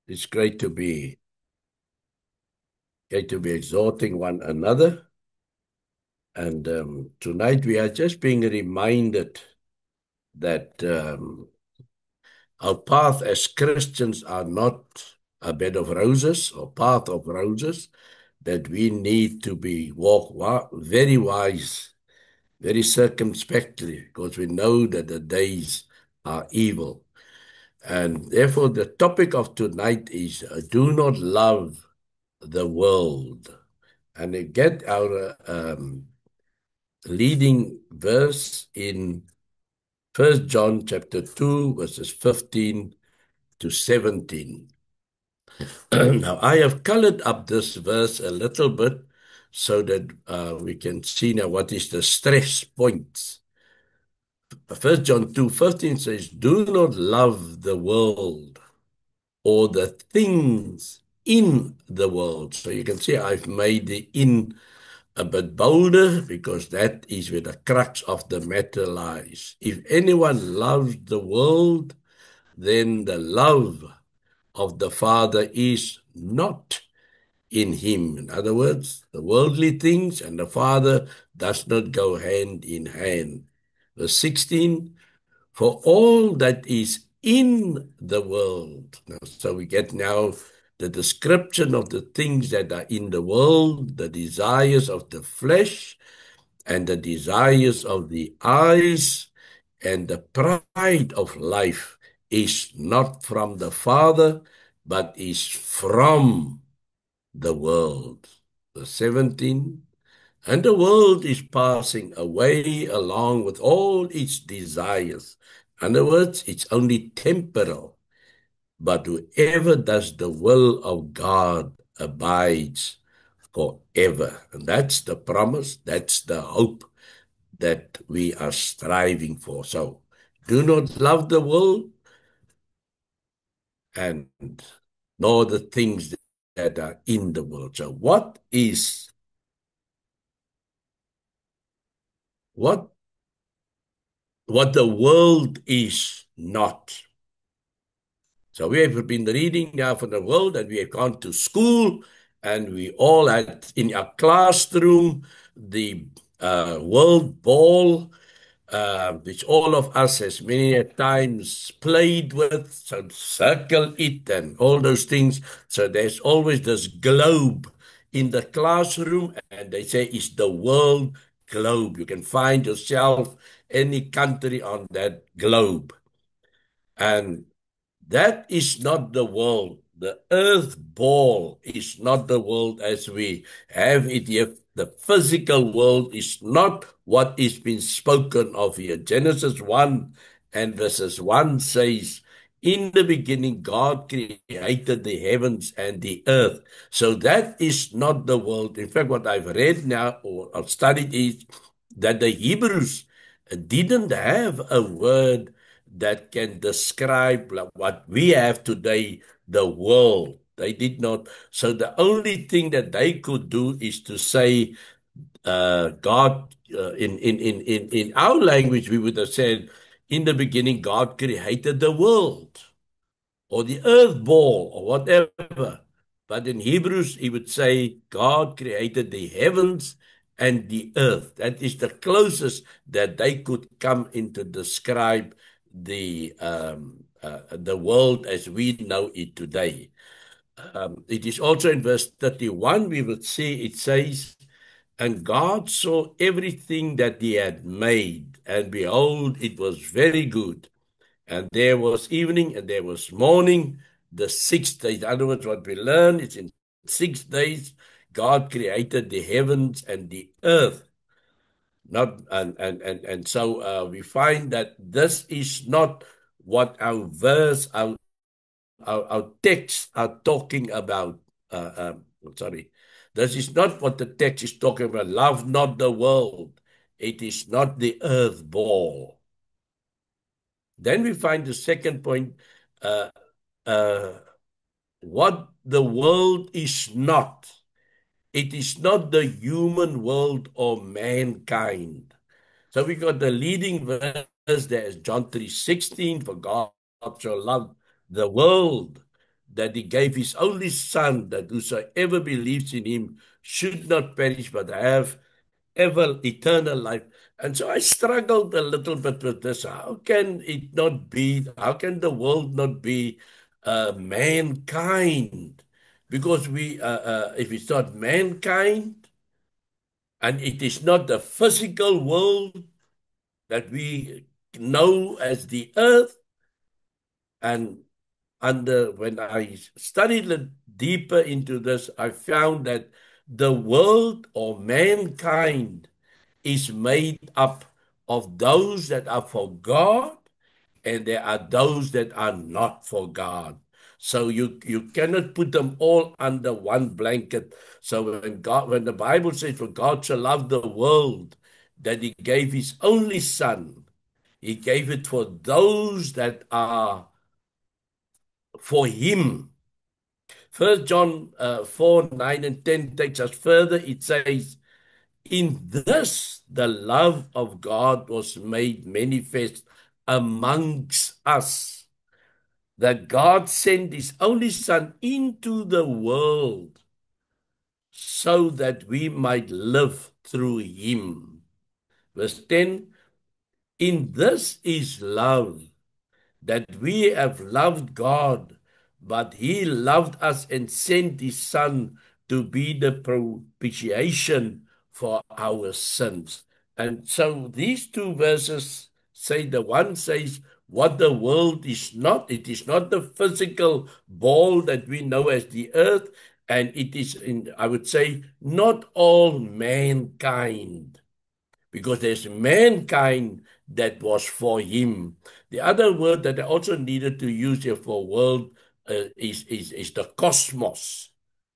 It's great to be exhorting one another. And tonight we are just being reminded that our path as Christians are not a bed of roses or path of roses, that we need to be very wise, very circumspectly, because we know that the days are evil. And therefore, the topic of tonight is do not love the world. And we get our leading verse in 1 John chapter 2, verses 15 to 17. Now, I have colored up this verse a little bit so that we can see now what is the stress points. 1 John 2:15 says, do not love the world or the things in the world. So you can see I've made the in a bit bolder because that is where the crux of the matter lies. If anyone loves the world, then the love of the Father is not in him. In other words, the worldly things and the Father does not go hand in hand. Verse 16, for all that is in the world. Now, so we get now the description of the things that are in the world, the desires of the flesh and the desires of the eyes and the pride of life is not from the Father, but is from the world. Verse 17, and the world is passing away along with all its desires. In other words, it's only temporal. But whoever does the will of God abides forever. And that's the promise, that's the hope that we are striving for. So do not love the world and nor the things that are in the world. So what what the world is not. So we have been reading now from the world, and we have gone to school, and we all had in our classroom the world ball, which all of us has many a times played with, so circle it and all those things. So there's always this globe in the classroom, and they say it's the world globe. You can find yourself any country on that globe. And that is not the world. The earth ball is not the world as we have it here. The physical world is not what is being spoken of here. Genesis 1 and verses 1 says, in the beginning, God created the heavens and the earth. So that is not the world. In fact, what I've read now or I've studied is that the Hebrews didn't have a word that can describe what we have today, the world. They did not. So the only thing that they could do is to say, God, in our language, we would have said, in the beginning, God created the world or the earth ball or whatever. But in Hebrews, he would say, God created the heavens and the earth. That is the closest that they could come in to describe the world as we know it today. It is also in verse 31, we would see it says, and God saw everything that he had made, and behold, it was very good. And there was evening and there was morning, the sixth day. In other words, what we learn is in 6 days, God created the heavens and the earth. Not and so we find that this is not what our verse, our texts are talking about. Sorry, this is not what the text is talking about. Love not the world. It is not the earth ball. Then we find the second point, uh, uh, what the world is not. It is not the human world or mankind. So we got the leading verse there is John 3:16, for God so loved the world that he gave his only son, that whosoever believes in him should not perish but have ever eternal life. And so I struggled a little bit with this. How can it not be? How can the world not be mankind? Because if it's not mankind, and it is not the physical world that we know as the earth, and when I studied deeper into this, I found that the world or mankind is made up of those that are for God, and there are those that are not for God. So you cannot put them all under one blanket. So when the Bible says, "For God so loved the world that He gave His only Son," He gave it for those that are for Him. First John 4, 9 and 10 takes us further. It says, "In this the love of God was made manifest amongst us, that God sent his only Son into the world so that we might live through him." Verse 10, "In this is love, that we have loved God, but he loved us and sent his Son to be the propitiation for our sins." And so these two verses say, the one says what the world is not. It is not the physical ball that we know as the earth, and it is, I would say, not all mankind, because there's mankind that was for him. The other word that I also needed to use here for world is the cosmos.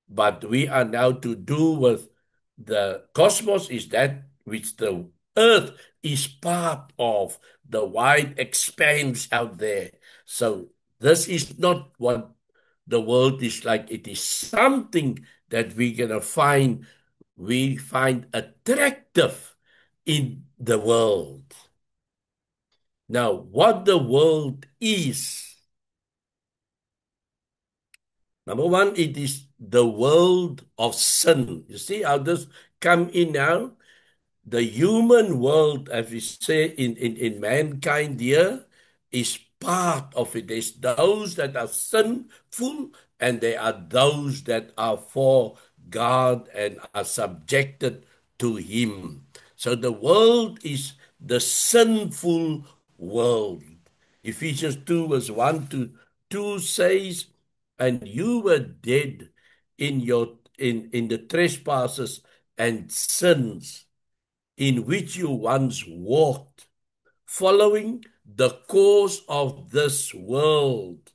But we are now to do with the cosmos is that which the earth is part of, the wide expanse out there. So this is not what the world is like. It is something that we're going to find, we find attractive in the world. Now, what the world is, number one, it is the world of sin. You see how this come in now? The human world, as we say in mankind here, is part of it. There's those that are sinful, and there are those that are for God and are subjected to Him. So the world is the sinful world. Ephesians 2, verse 1 to 2 says, "And you were dead in the trespasses and sins in which you once walked, following the course of this world,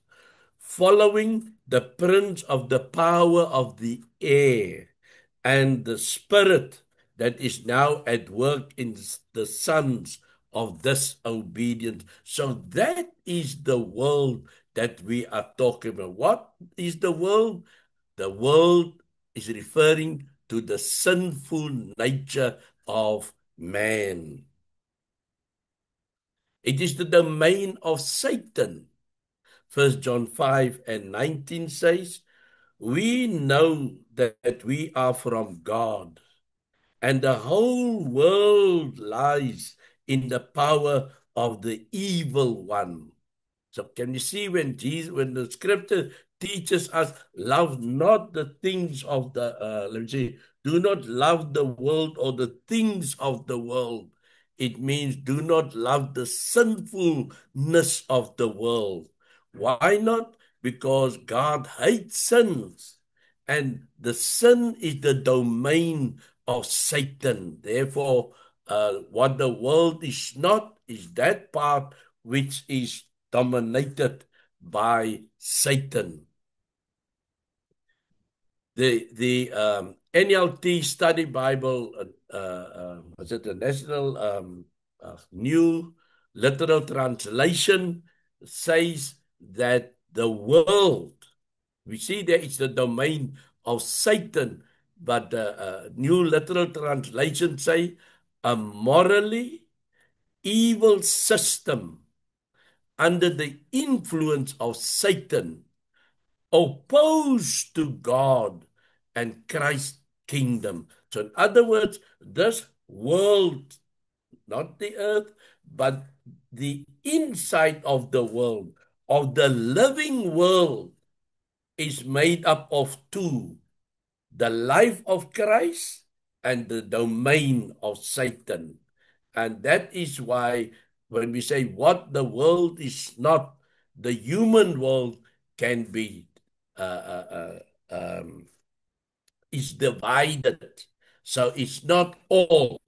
following the prince of the power of the air, and the spirit that is now at work in the sons of disobedience." So that is the world that we are talking about. What is the world? The world is referring to the sinful nature of man. It is the domain of Satan. First John 5 and 19 says, "We know that we are from God, and the whole world lies in the power of the evil one." So can you see when the scripture teaches us, love not the things of the, let me say, do not love the world or the things of the world. It means do not love the sinfulness of the world. Why not? Because God hates sins, and the sin is the domain of Satan. Therefore, what the world is not is that part which is dominated by Satan. The NLT Study Bible, was it the National New Literal Translation, says that the world, we see that it's the domain of Satan, but the New Literal Translation say a morally evil system under the influence of Satan opposed to God and Christ's kingdom. So, in other words, this world, not the earth, but the inside of the world, of the living world, is made up of two: the life of Christ and the domain of Satan. And that is why when we say what the world is not, the human world can be uh, uh, is divided. So it's not all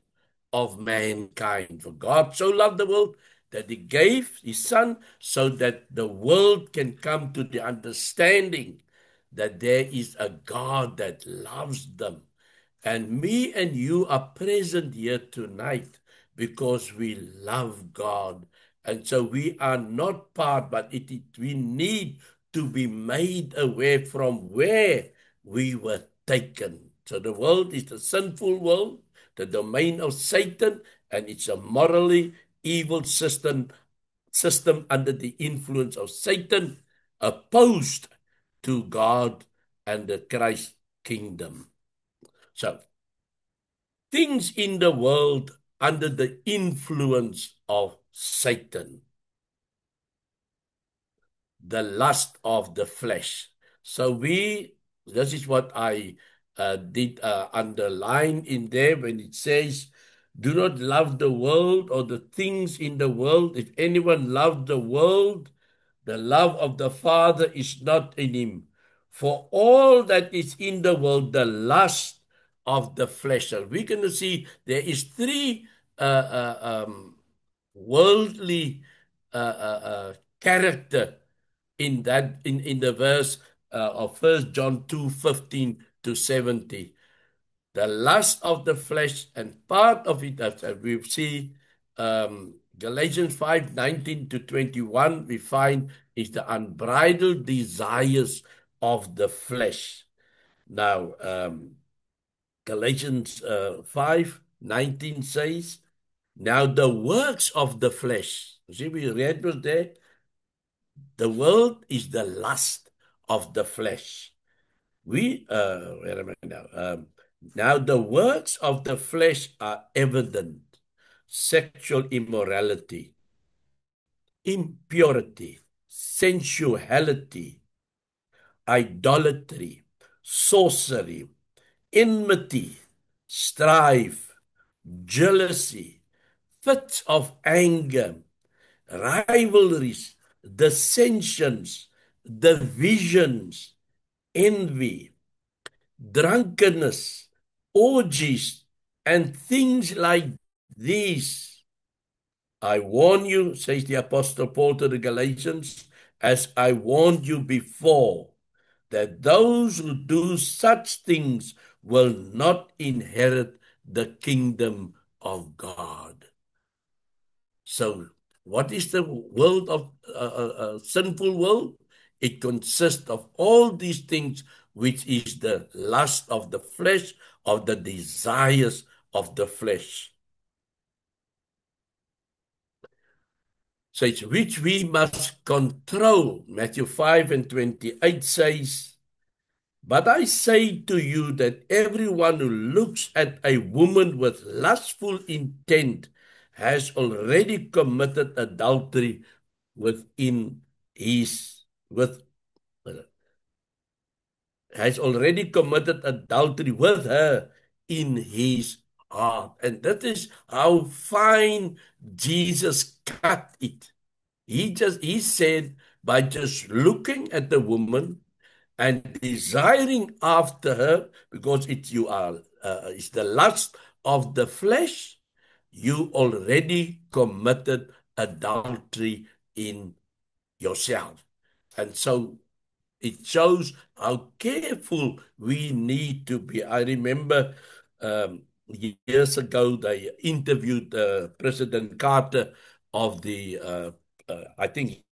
of mankind. For God so loved the world that he gave his son so that the world can come to the understanding that there is a God that loves them. And me and you are present here tonight because we love God. And so we are not part, but we need to be made aware from where we were taken. So the world is the sinful world, the domain of Satan, and it's a morally evil system under the influence of Satan, opposed to God and the Christ kingdom. So things in the world under the influence of Satan, the lust of the flesh. So this is what I did underline in there when it says, do not love the world or the things in the world. If anyone loves the world, the love of the Father is not in him. For all that is in the world, the lust of the flesh. So we're going to see there is three worldly character in that in the verse of 1 John 2:15 to 70. The lust of the flesh, and part of it, as we see Galatians 5:19 to 21, we find is the unbridled desires of the flesh. Now, Galatians 5:19 says, now the works of the flesh, see, we read was there, the world is the lust of the flesh. Where am I now? Now the works of the flesh are evident: sexual immorality, impurity, sensuality, idolatry, sorcery, enmity, strife, jealousy, fits of anger, rivalries, dissensions, divisions, envy, drunkenness, orgies, and things like these. I warn you, says the Apostle Paul to the Galatians, as I warned you before, that those who do such things will not inherit the kingdom of God. So, what is the world of sinful world? It consists of all these things, which is the lust of the flesh, of the desires of the flesh. So it's which we must control. Matthew 5:28 says, but I say to you that everyone who looks at a woman with lustful intent has already committed adultery within his with has already committed adultery with her in his heart. And that is how fine Jesus cut it. He said, by just looking at the woman and desiring after her, because it's the lust of the flesh, you already committed adultery in yourself. And so it shows how careful we need to be. I remember years ago they interviewed President Carter of I think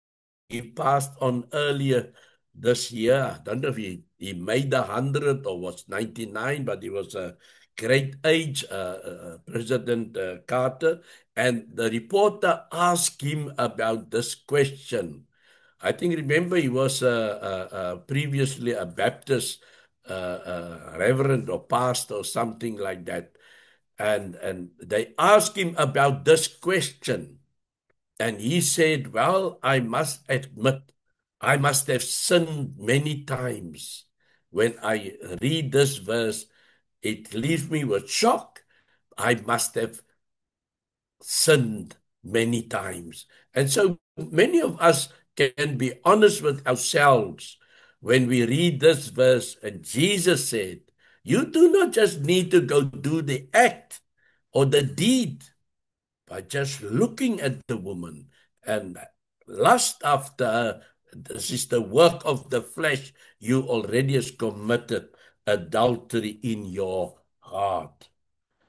he passed on earlier this year. I don't know if he made 100 or was 99, but he was a great age, President Carter. And the reporter asked him about this question: I think, remember, he was previously a Baptist reverend or pastor or something like that. And they asked him about this question. And he said, well, I must admit, I must have sinned many times. When I read this verse, it leaves me with shock. I must have sinned many times. And so many of us can be honest with ourselves when we read this verse. And Jesus said, you do not just need to go do the act or the deed by just looking at the woman and lust after her. This is the work of the flesh. You already has committed adultery in your heart.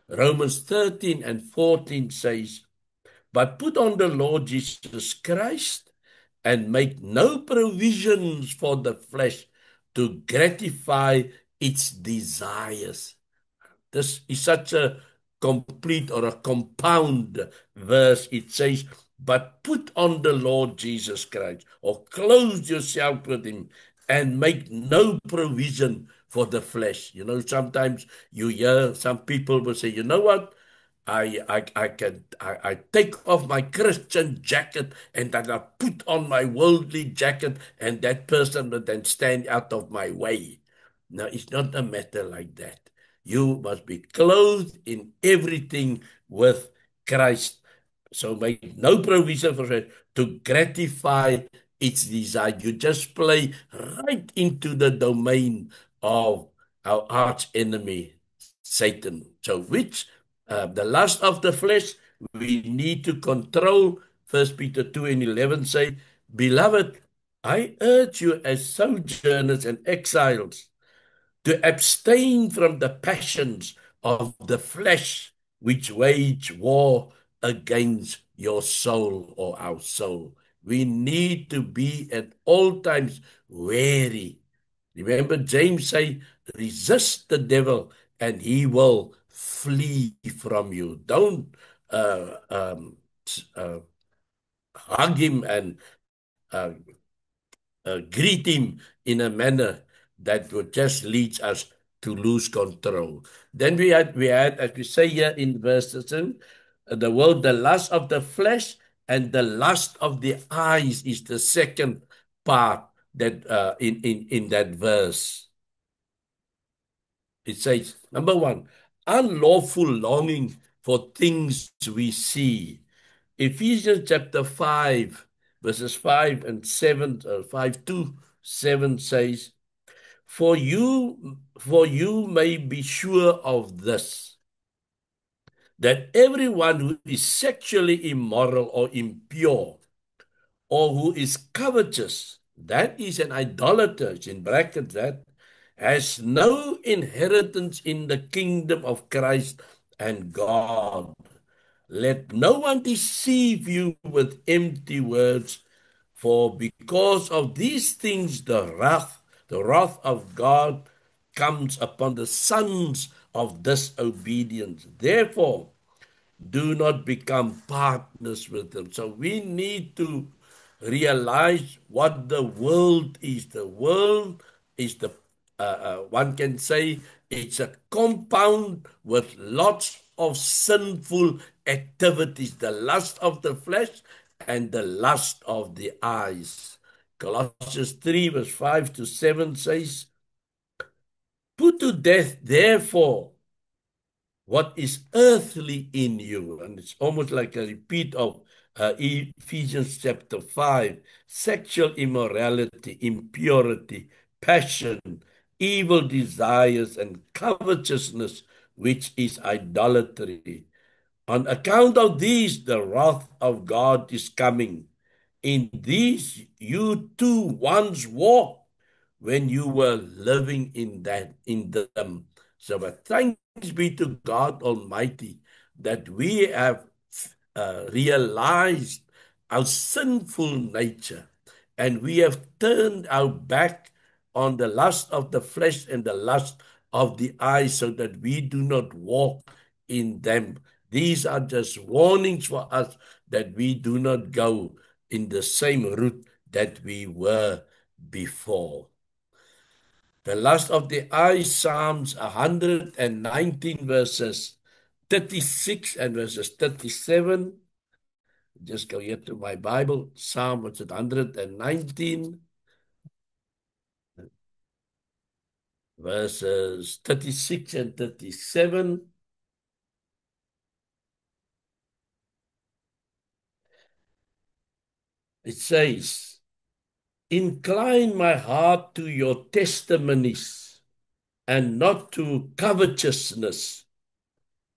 Romans 13 and 14 says, but put on the Lord Jesus Christ and make no provisions for the flesh to gratify its desires. This is such a complete or a compound verse. It says, but put on the Lord Jesus Christ, or clothe yourself with him, and make no provision for the flesh. You know, sometimes you hear some people will say, you know what? I take off my Christian jacket and then I put on my worldly jacket, and that person will then stand out of my way. Now, it's not a matter like that. You must be clothed in everything with Christ. So make no provision for it to gratify its desire. You just play right into the domain of our arch enemy, Satan. So which the lust of the flesh we need to control. 1 Peter 2 and 11 say, beloved, I urge you as sojourners and exiles to abstain from the passions of the flesh which wage war against your soul or our soul. We need to be at all times wary. Remember, James say, resist the devil and he will flee from you. Don't uh, um, uh, hug him and uh, greet him in a manner that would just lead us to lose control. Then we had, as we say here in verse 7, the world, the lust of the flesh and the lust of the eyes is the second part that in that verse. It says, number one, unlawful longing for things we see. Ephesians chapter 5, verses 5 and 7, 5 to 7 says, For you may be sure of this, that everyone who is sexually immoral or impure, or who is covetous, that is an idolater, it's in brackets that, has no inheritance in the kingdom of Christ and God. Let no one deceive you with empty words, for because of these things the wrath of God comes upon the sons of disobedience. Therefore, do not become partners with them. So we need to realize what the world is. The world is one can say it's a compound with lots of sinful activities, the lust of the flesh and the lust of the eyes. Colossians 3 verse 5 to 7 says, put to death therefore what is earthly in you. And it's almost like a repeat of Ephesians chapter 5, sexual immorality, impurity, passion, evil desires, and covetousness, which is idolatry. On account of these, the wrath of God is coming. In these you too once walked when you were living in them. So but thanks be to God Almighty that we have realized our sinful nature, and we have turned our back on the lust of the flesh and the lust of the eyes, so that we do not walk in them. These are just warnings for us that we do not go in the same route that we were before. The lust of the eyes, Psalms 119, verses 36 and verses 37. Just go here to my Bible, Psalm 119, verses 36 and 37. It says, incline my heart to your testimonies and not to covetousness.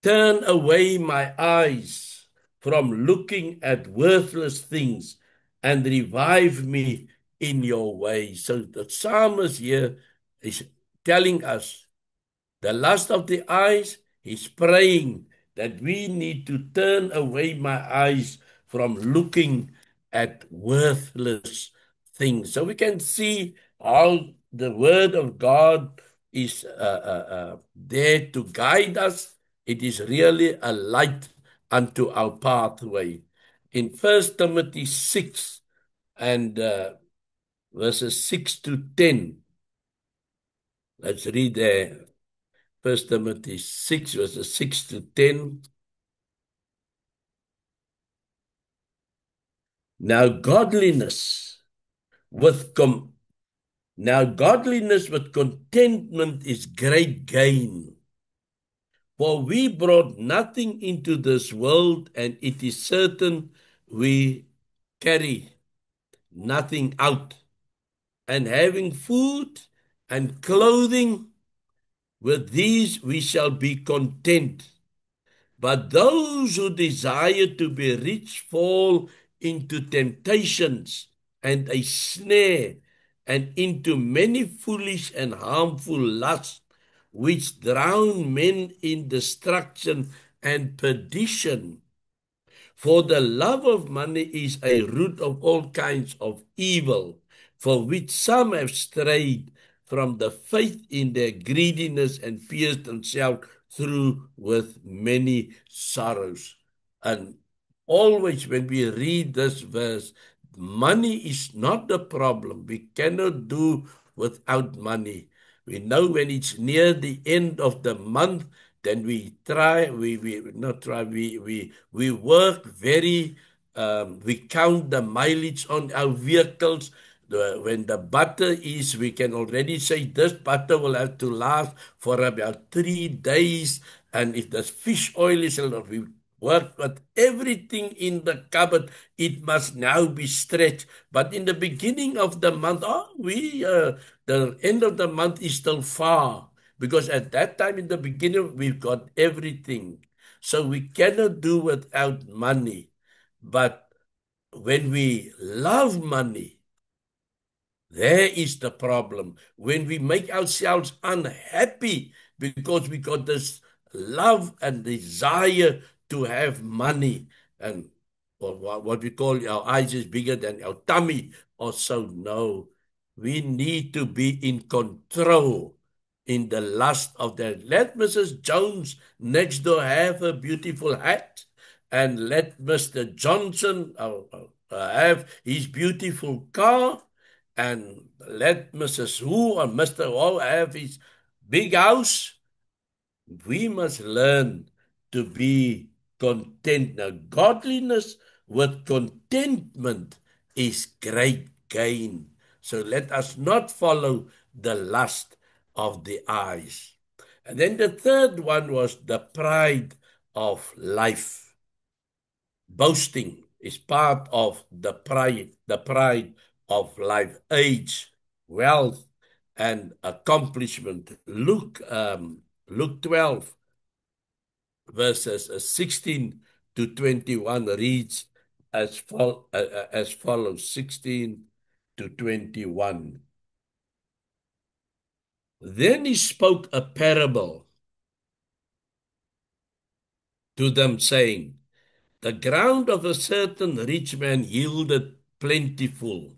Turn away my eyes from looking at worthless things and revive me in your way. So the psalmist here is telling us the lust of the eyes, he's praying that we need to turn away my eyes from looking at worthless things. So we can see how the word of God is there to guide us. It is really a light unto our pathway. In 1 Timothy 6 and verses 6 to 10, let's read there. 1 Timothy 6, verses 6 to 10. Now godliness with contentment is great gain. For we brought nothing into this world, and it is certain we carry nothing out. And having food and clothing, with these we shall be content. But those who desire to be rich fall into temptations and a snare, and into many foolish and harmful lusts, which drown men in destruction and perdition. For the love of money is a root of all kinds of evil, for which some have strayed from the faith in their greediness and pierced themselves through with many sorrows. And always when we read this verse, money is not the problem. We cannot do without money. We know when it's near the end of the month, then we try, we not try, we work very, we count the mileage on our vehicles. When the butter is, we can already say this butter will have to last for about 3 days. And if the fish oil is a lot, we work with everything in the cupboard. It must now be stretched. But in the beginning of the month, the end of the month is still far. Because at that time in the beginning, we've got everything. So we cannot do without money. But when we love money, there is the problem. When we make ourselves unhappy because we got this love and desire to have money, and or what we call our eyes is bigger than our tummy or so. No, we need to be in control in the lust of that. Let Mrs. Jones next door have a beautiful hat, and let Mr. Johnson have his beautiful car, and let Mrs. Who or Mr. Who have his big house. We must learn to be content. Now, godliness with contentment is great gain. So let us not follow the lust of the eyes. And then the third one was the pride of life. Boasting is part of the pride of life, age, wealth, and accomplishment. Luke 12, verses 16 to 21 reads as follows, 16 to 21. Then he spoke a parable to them, saying, the ground of a certain rich man yielded plentiful.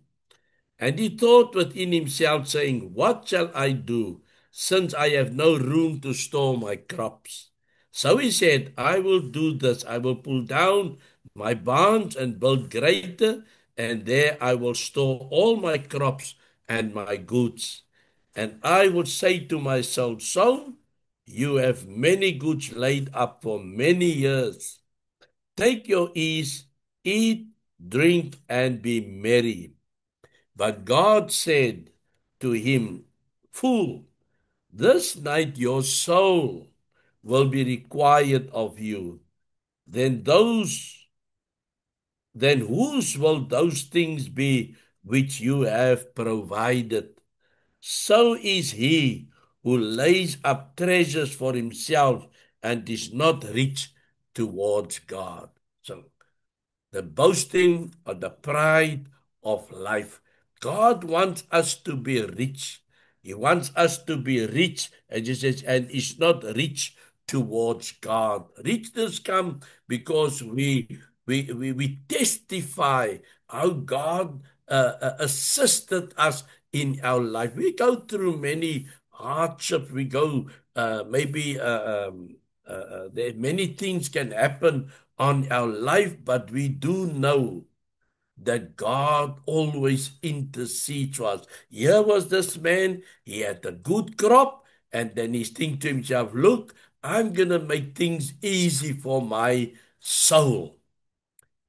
And he thought within himself, saying, what shall I do, since I have no room to store my crops? So he said, I will do this. I will pull down my barns and build greater, and there I will store all my crops and my goods. And I would say to my soul, Soul, you have many goods laid up for many years. Take your ease, eat, drink, and be merry. But God said to him, Fool, this night your soul will be required of you. Then those then whose will those things be which you have provided? So is he who lays up treasures for himself and is not rich towards God. So the boasting or the pride of life. God wants us to be rich. He wants us to be rich, and he says, and is not rich towards God. Richness comes because we testify how God assisted us in our life. We go through many hardships. We go maybe there many things can happen on our life, but we do know that God always intercedes for us. Here was this man, he had a good crop, and then he's thinking to himself, look, I'm going to make things easy for my soul,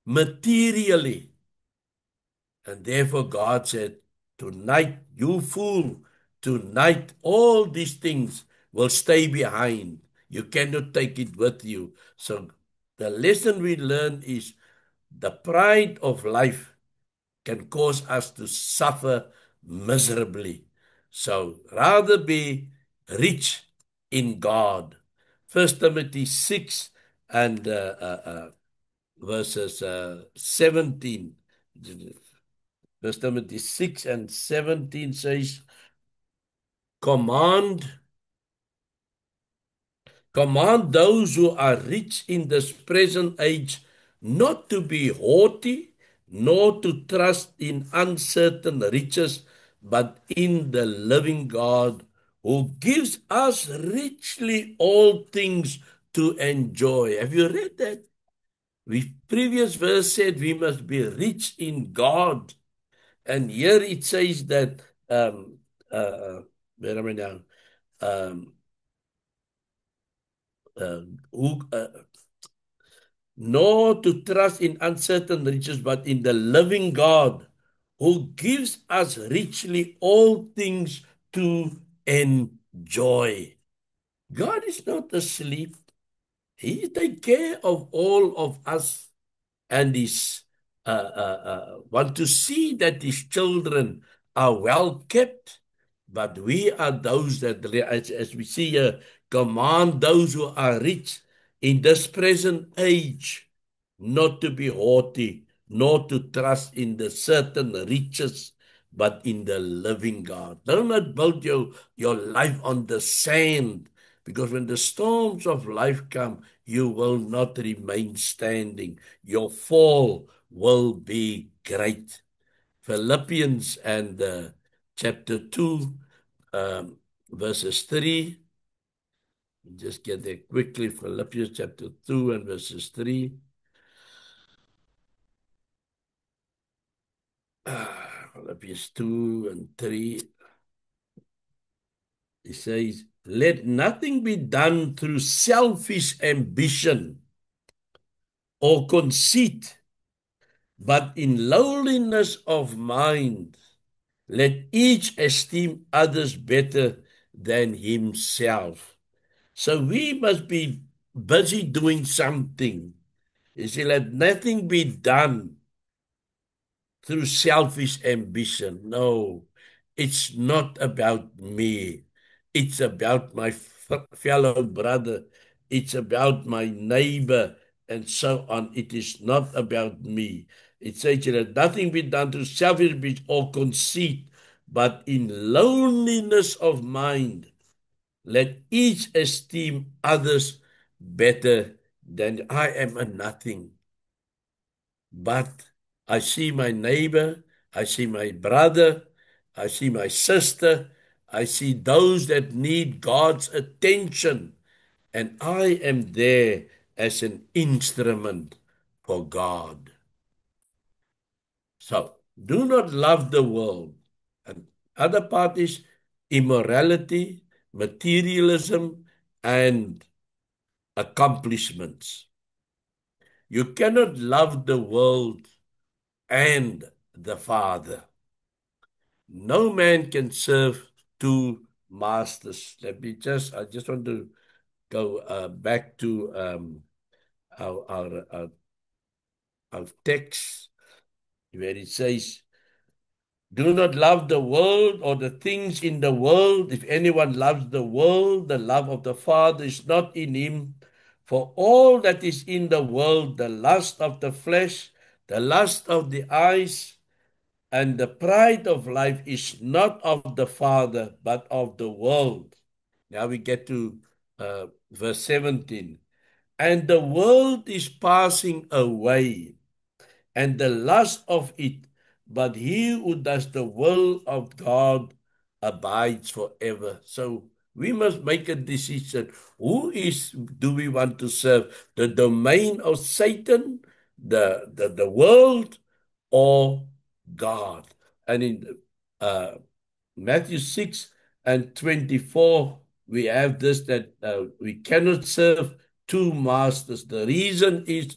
materially. And therefore God said, tonight, you fool, tonight all these things will stay behind. You cannot take it with you. So the lesson we learn is the pride of life can cause us to suffer miserably. So rather be rich in God. First Timothy 6 and verses 17. First Timothy 6 and 17 says, Command Command those who are rich in this present age not to be haughty, nor to trust in uncertain riches, but in the living God, who gives us richly all things to enjoy. Have you read that? The previous verse said we must be rich in God. And here it says that, uh, where am I now? Um, uh, who, nor to trust in uncertain riches, but in the living God, who gives us richly all things to enjoy. God is not asleep. He takes care of all of us, and is want to see that his children are well kept. But we are those that, as we see here, command those who are rich in this present age not to be haughty, nor to trust in the certain riches, but in the living God. Do not build your life on the sand, because when the storms of life come, you will not remain standing. Your fall will be great. Philippians and chapter 2, um, verses 3. Just get there quickly. Philippians chapter 2 and verses 3. Philippians 2 and 3. He says, let nothing be done through selfish ambition or conceit, but in lowliness of mind, let each esteem others better than himself. So we must be busy doing something. You see, let nothing be done through selfish ambition. No, it's not about me. It's about my fellow brother. It's about my neighbor, and so on. It is not about me. It says, let nothing be done through selfish ambition or conceit, but in loneliness of mind. Let each esteem others better than I am a nothing. But I see my neighbor, I see my brother, I see my sister, I see those that need God's attention, and I am there as an instrument for God. So do not love the world. And other part is immorality, materialism, and accomplishments. You cannot love the world and the Father. No man can serve two masters. I just want to go back to our text where it says, do not love the world or the things in the world. If anyone loves the world, the love of the Father is not in him. For all that is in the world, the lust of the flesh, the lust of the eyes, and the pride of life is not of the Father, but of the world. Now we get to verse 17. And the world is passing away, and the lust of it, but he who does the will of God abides forever. So we must make a decision. Do we want to serve? The domain of Satan, the world, or God? And in uh, Matthew 6 and 24, we have this that we cannot serve two masters. The reason is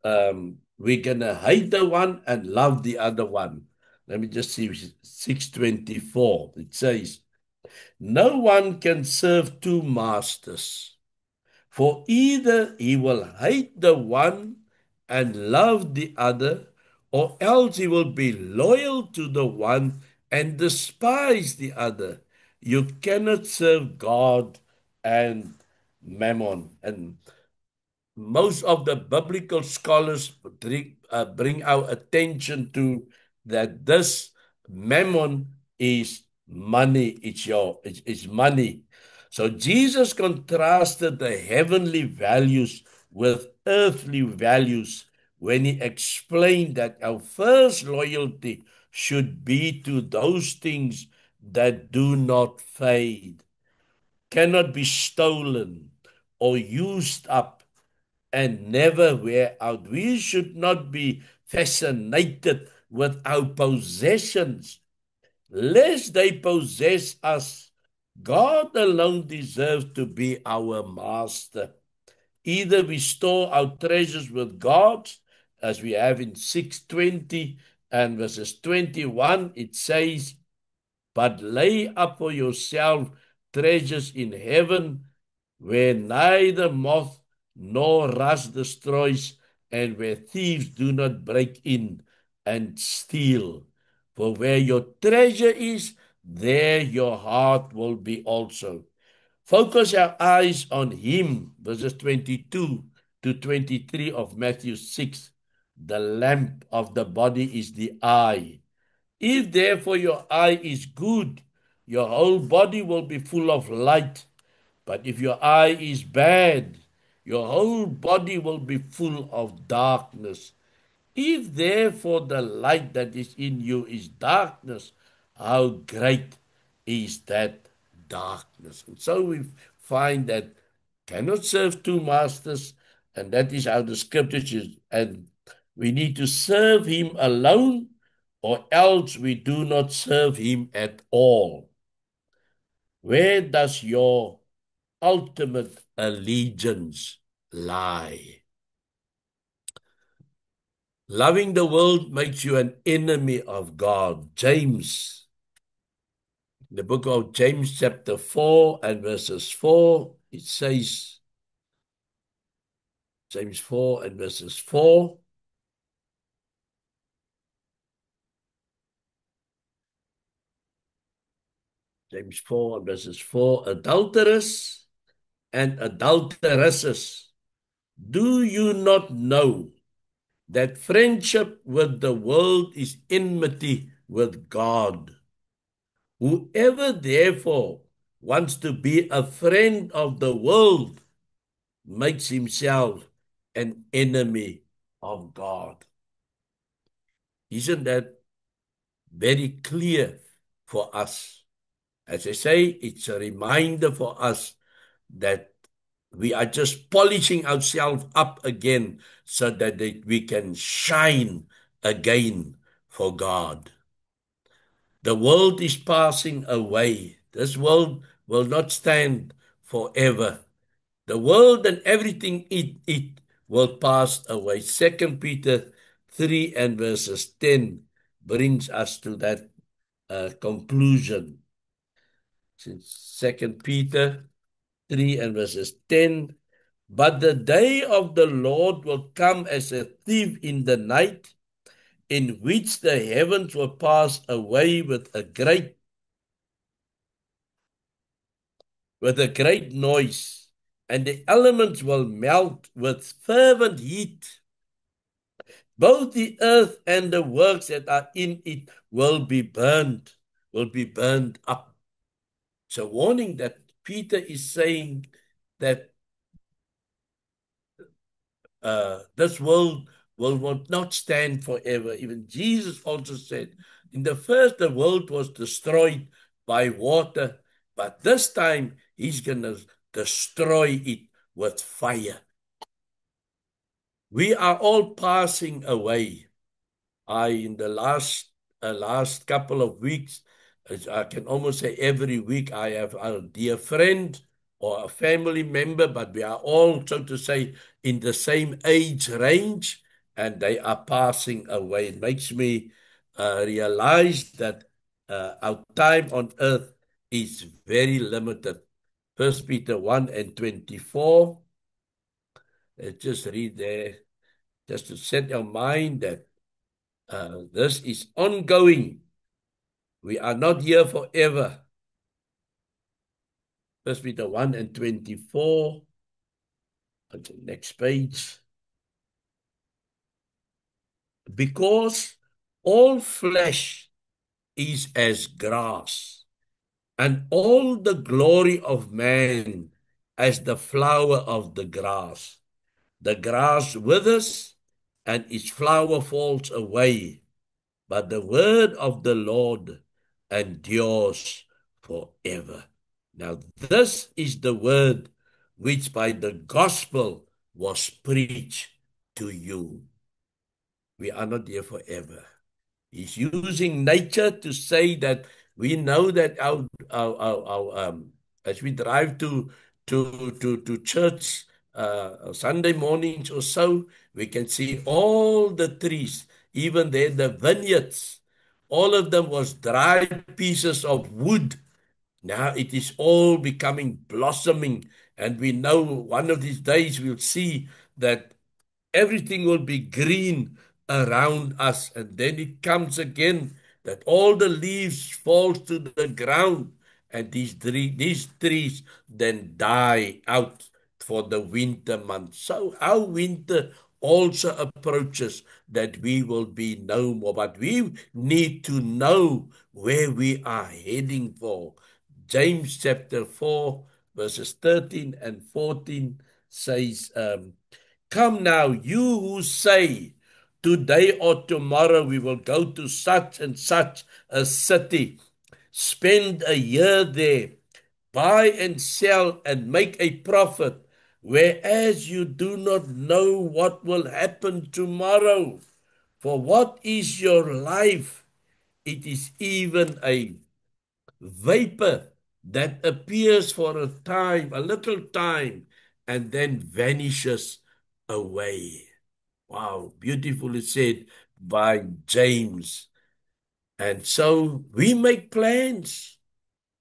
we're going to hate the one and love the other one. Let me just see 6:24. It says, no one can serve two masters. For either he will hate the one and love the other, or else he will be loyal to the one and despise the other. You cannot serve God and mammon. And most of the biblical scholars bring our attention to that this mammon is money. It's money. So Jesus contrasted the heavenly values with earthly values when he explained that our first loyalty should be to those things that do not fade, cannot be stolen or used up, and never wear out. We should not be fascinated with our possessions, lest they possess us. God alone deserves to be our master. Either we store our treasures with God, as we have in 6:20 and verses 21, it says, but lay up for yourself treasures in heaven, where neither moth nor rust destroys, and where thieves do not break in and steal. For where your treasure is, there your heart will be also. Focus our eyes on him, verses 22 to 23 of Matthew 6. The lamp of the body is the eye. If therefore your eye is good, your whole body will be full of light. But if your eye is bad, your whole body will be full of darkness. If therefore the light that is in you is darkness, how great is that darkness? And so we find that cannot serve two masters, and that is how the scriptures is. And we need to serve him alone, or else we do not serve him at all. Where does your ultimate allegiance lie? Loving the world makes you an enemy of God. James, the book of James, chapter 4 and verses 4, it says, James 4 and verses 4, James 4 and verses 4, adulterers and adulteresses, do you not know that friendship with the world is enmity with God? Whoever therefore wants to be a friend of the world makes himself an enemy of God. Isn't that very clear for us? As I say, it's a reminder for us that we are just polishing ourselves up again so that we can shine again for God. The world is passing away. This world will not stand forever. The world and everything it will pass away. Second Peter 3 and verses 10 brings us to that conclusion. Since Second Peter 3 and verses 10, but the day of the Lord will come as a thief in the night, in which the heavens will pass away with a great noise, and the elements will melt with fervent heat. Both the earth and the works that are in it will be burned up. So warning that Peter is saying that this world will not stand forever. Even Jesus also said, in the first, the world was destroyed by water, but this time he's going to destroy it with fire. We are all passing away. In the last couple of weeks, I can almost say every week, I have a dear friend or a family member, but we are all, so to say, in the same age range, and they are passing away. It makes me realize that our time on earth is very limited. First Peter 1 and 24. Let's just read there, just to set your mind that this is ongoing. We are not here forever. First Peter 1 and 24. Okay, next page. Because all flesh is as grass, and all the glory of man as the flower of the grass. The grass withers, and its flower falls away, but the word of the Lord endures forever. Now, this is the word which by the gospel was preached to you. We are not here forever. He's using nature to say that we know that as we drive to church Sunday mornings or so, we can see all the trees, even there the vineyards. All of them was dry pieces of wood. Now it is all becoming blossoming, and we know one of these days we'll see that everything will be green around us. And then it comes again that all the leaves fall to the ground, and these trees then die out for the winter months. So our winter also approaches, that we will be no more. But we need to know where we are heading for. James chapter 4, verses 13 and 14 says, come now, you who say, today or tomorrow we will go to such and such a city, spend a year there, buy and sell and make a profit, whereas you do not know what will happen tomorrow. For what is your life? It is even a vapor that appears for a time, a little time, and then vanishes away. Wow, beautifully said by James. And so we make plans.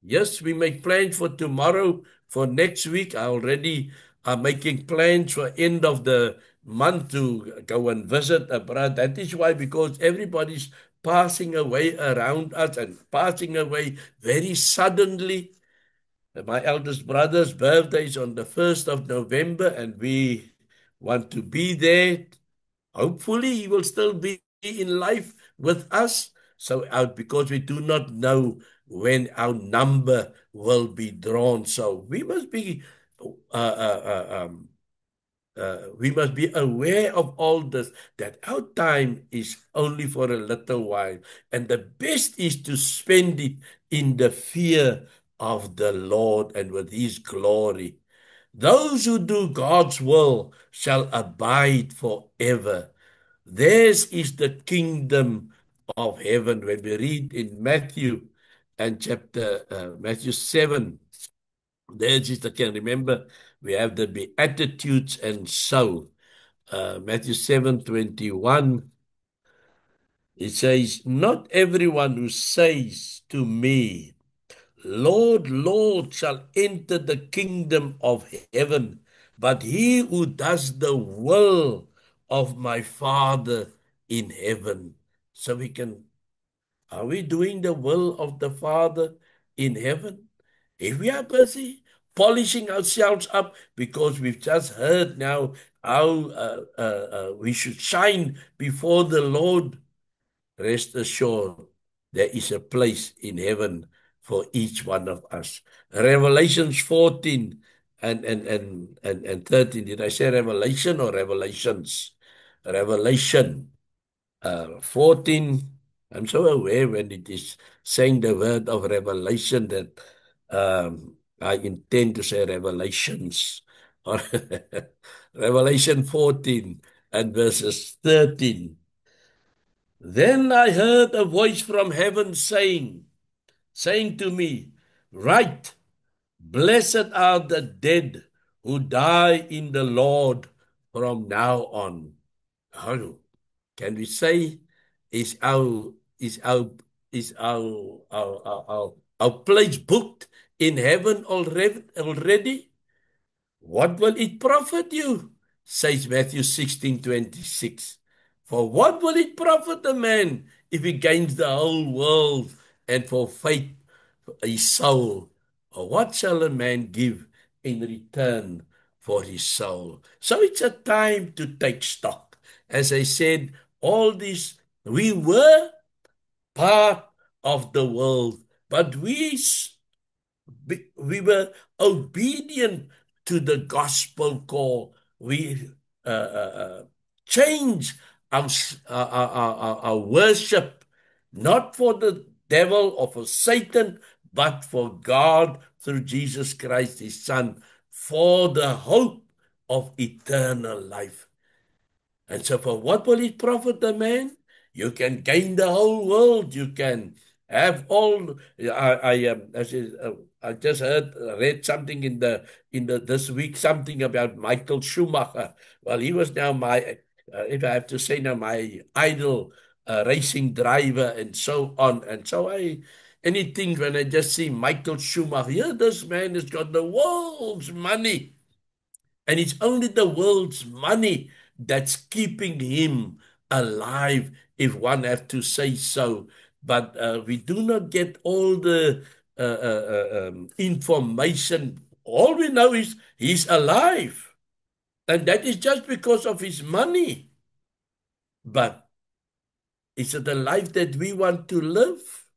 Yes, we make plans for tomorrow, for next week. I already am making plans for end of the month to go and visit abroad. That is why, because everybody's passing away around us and passing away very suddenly. My eldest brother's birthday is on the 1st of November, and we want to be there. Hopefully, he will still be in life with us. So, because we do not know when our number will be drawn, so we must be aware of all this, that our time is only for a little while, and the best is to spend it in the fear of the Lord and with his glory. Those who do God's will shall abide forever. Theirs is the kingdom of heaven. When we read in Matthew and Matthew 7, there just I can remember we have the Beatitudes and so. Matthew 7:21, it says, "Not everyone who says to me, Lord, Lord, shall enter the kingdom of heaven, but he who does the will of my Father in heaven." So are we doing the will of the Father in heaven? If we are busy polishing ourselves up because we've just heard now how we should shine before the Lord, rest assured there is a place in heaven for each one of us. Revelations 14 and 13. Did I say revelation or revelations? Revelation 14. I'm so aware when it is saying the word of revelation that I intend to say revelations. Or Revelation 14 and verses 13. Then I heard a voice from heaven saying to me, "Write, blessed are the dead who die in the Lord from now on." How can we say is our is our is our place booked in heaven already? What will it profit you? Says Matthew 16:26. For what will it profit a man if he gains the whole world and forfeit his soul? Or what shall a man give in return for his soul? So it's a time to take stock. As I said, all this, we were part of the world, but we were obedient to the gospel call. We changed our worship, not for the devil or for Satan, but for God through Jesus Christ, his Son, for the hope of eternal life. And so, for what will it profit a man? You can gain the whole world. You can have all. I just read something in the this week, something about Michael Schumacher. Well, he was now if I have to say now, my idol racing driver, and so on. And so anything when I just see Michael Schumacher, yeah, this man has got the world's money. And it's only the world's money that's keeping him alive, if one have to say so. But we do not get all the information. All we know is he's alive. And that is just because of his money. But is it a life that we want to live?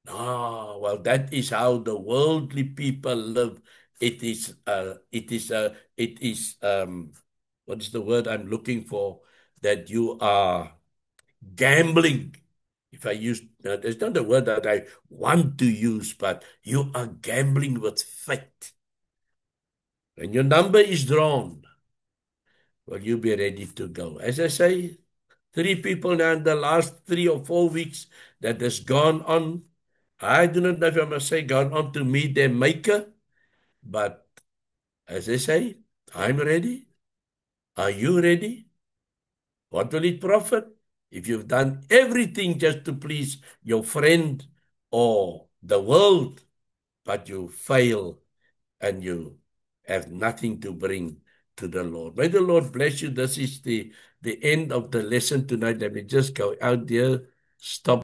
Ah, well, that is how the worldly people live. It is, what is the word I'm looking for? That you are gambling. If I use, it's not the word that I want to use, but you are gambling with fate. When your number is drawn, will you be ready to go? As I say, 3 people now in the last 3 or 4 weeks that has gone on. I do not know if I must say gone on to meet their maker, but as I say, I'm ready. Are you ready? What will it profit if you've done everything just to please your friend or the world, but you fail and you have nothing to bring to the Lord? May the Lord bless you. This is the end of the lesson tonight. Let me just go out there, stop.